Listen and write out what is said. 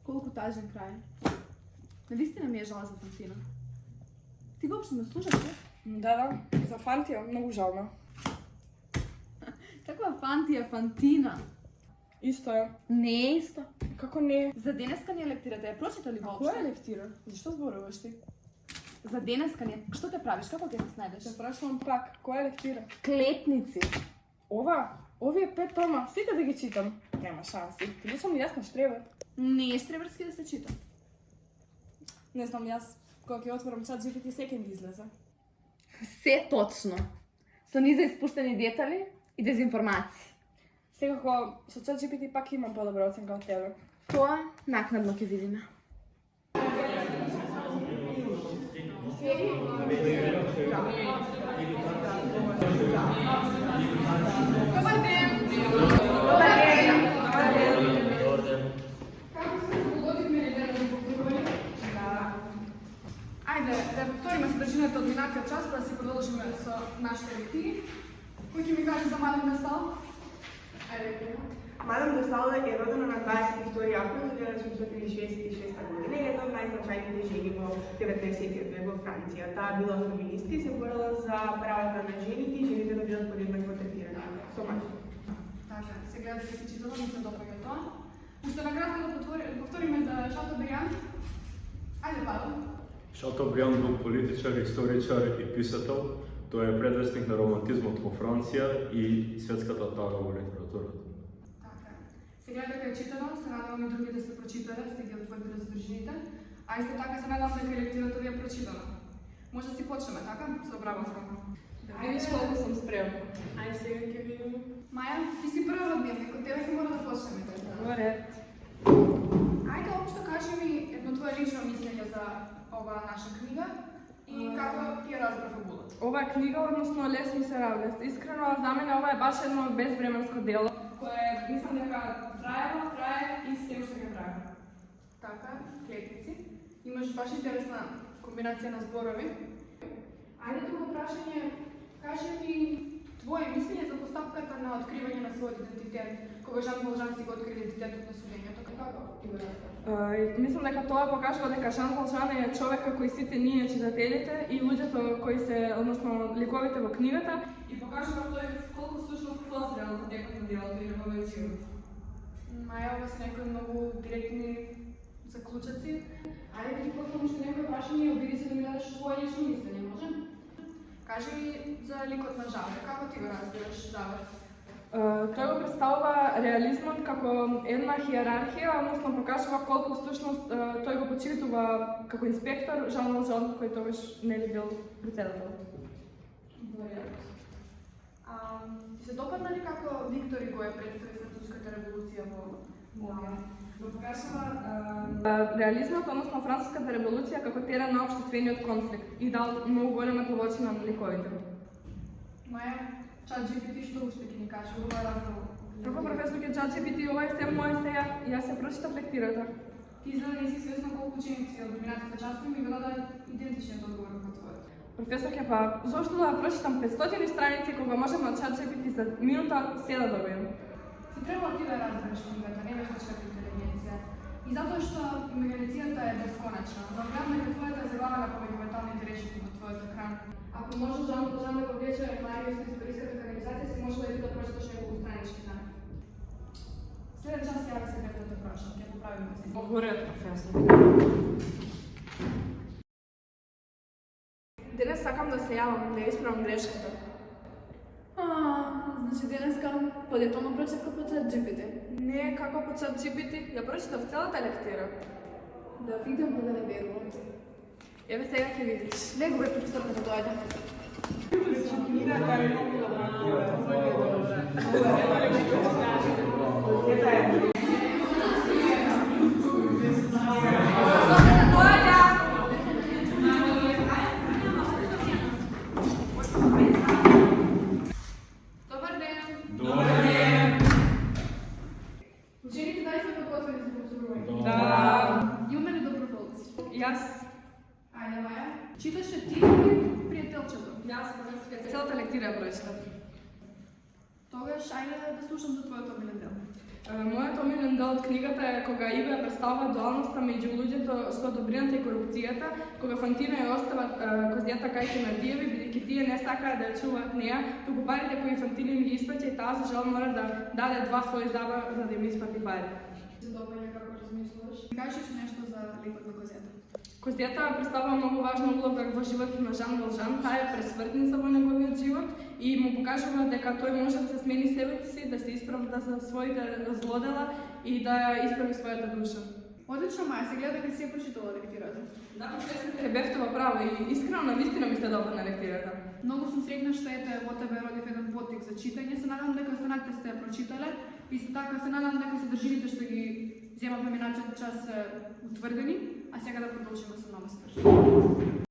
Колко тажен край. Наистина ми е жал за Фантина. Ти въобще ме слушаш ли? Да, за Фантия, много жална. Каква Фантия, Фантина? Исто е. Не е исто. Како не? За денеска ни е лектирате, я прочита ли А въобще? која лектира? Зашто зборуваш ти? За денеска ни е. Што те правиш? Како ќе се снајдеш? Се прашувам пак, која лектира? Клетници. Ова, овие 5 тома, сите да ги читам. Нема шанси. Ти сум јас на штребер. Не е штреберски да се чита. Не знам, јас кога ќе отворам чат GPT секој ми излезе. Се точно. Со низа испуштени детали и дезинформации. Секако со чат GPT пак имам подобра оценка од тебе. Тоа накнадно ќе видиме. Добар ден! Добар ден! Како се заблудивме ли да повториме? Да. Ајде, да повториме содржината од минатиот час, па да си продолжиме со нашите лектири. Кој ќе ми каже за Мадам де Стал? Ајде, Мадам де Стал е родена на 22 април 1966 година и е една од најзначајните жени во 19 век во Франција. Таа била феминистка и се борела за правата на жените и жените да бидат подеднакво третирани со мажите. Така, се гледате да се читала, ми се допаѓа тоа. Уште накратко да повториме за Шатобриан. Ајде, Павел. Шатобриан бил политичар, историчар и писател. Тој е предвестник на романтизмот во Франција и светската тага во литературата. Така. Сега дека е читано, се надевам и други да се прочитале, сте ги отврдили содржините. А исто така се надевам дека лектирата ви е прочитана. Може да си почнеме, така? Со обработка. Да видиш колку сум спремна. Ај сега ќе видиме. Маја, ти си прва од дневник, од тебе ќе мора да почнеме. Во ред. Ајде, обшто кажи ми едно твое лично мислење за оваа наша книга и како ти ја разбра фабулата. Оваа книга, односно Лес мисераблес, искрено за мене ова е баш едно безвременско дело, кое мислам дека трае и се уште ќе трае. Така, клетници. Имаш баш интересна комбинација на зборови. Ајде друго прашање, кажи ми твое мислење за постапката на откривање на својот идентитет, кога Жан Волжан си го откри идентитетот на судењето, како ти го разбра? Мислам дека тоа покажува дека Жан Волжан е човека кој сите ние читателите и луѓето кои се, односно ликовите во книгата, и покажува тој колку всушност созрел за текот на делото и неговиот живот. Маја, ова се некои многу директни заклучаци. Ајде ти поставам уште некои прашања и обиди се да ми дадеш своје лично мислење, може? Кажи ми за ликот на Жавер, како ти го разбираш Жавер? Тој го представува реализмот како една хиерархија, односно покажува колку всушност тој го почитува како инспектор Жан Волжан, кој тогаш нели бил председател. Ти се допадна ли како Виктори го е представи Француската револуција во Българија? Го покажува реализмот, односно Француската револуција како терен на општествениот конфликт и дал многу голема длабочина на ликовите. Маја, чат GPT што уште ќе ни каже, ова е разбрал. Како професор ќе чат GPT, ова е сте моја стеја, јас се прочитав лектирата. Ти изгледа не си свесна колку ученици од минатите часови ми го даде идентичниот одговор како твојот. Професор па, зошто да прочитам 500 страници кога можам на чат GPT за минута се да добием? Ти требало ти да разбереш книгата, не беше човек интелигенција. И затоа што имагинацијата е бесконачна, но гледам дека твојата е забавена помеѓу менталните решетки во твојот екран. Ако можеш Жан Волжан да го влече Мариус со историската канализација, си можела и ти да прочиташ неколку странички за него. Следен час јави се дека да те прашам, ќе поправиме се. Во ред, професор. Денес сакам да се јавам, да исправам грешката. Значи денеска подетално прочитка по чат GPT. Не како по чат GPT, ја прочитав целата лектира. Да видам да не верувам. Еве сега ќе видиш. Него бе професорка да дојде. Добар ден! Добар ден! Учените дали сме подготвени за повторување? Да. Имаме ли доброволци? Јас. Ајде, Маја. Читаше ти или пријателчето? Јас целата лектира ја прочитав. Тогаш, ајде да слушам за твојот омилен дел. Мојот омилен дел од книгата е кога Ива ја представува дуалноста меѓу луѓето со добрината и корупцијата, кога Фантина ја остава коздјата кај на диеви, бидејќи тие не сакаат да ја чуваат неа, туку парите кои Фантина им ги испраќа и таа за жал мора да даде 2 слои заба за да им испрати пари. Се допаѓа како размислуваш. Кажеш нешто за ликот на Козјата. Козјата представува многу важна улога во животот на Жан Валжан, таа е пресвртница во неговиот живот и му покажува дека тој може да се смени себето си, да се исправда за своите злодела и да исправи својата душа. Одлично, Маја, се гледа дека си ја прочитала лектирата. Да, честитке, бевте во право и искрено навистина ми се допадна лектирата. Многу сум среќна што ете во тебе родив еден поттик за читање. Се надам дека останатите сте ја прочитале. Исто така се надам дека содржините што ги земавме минатиот час се утврдени, а сега да продолжиме со нова скрж.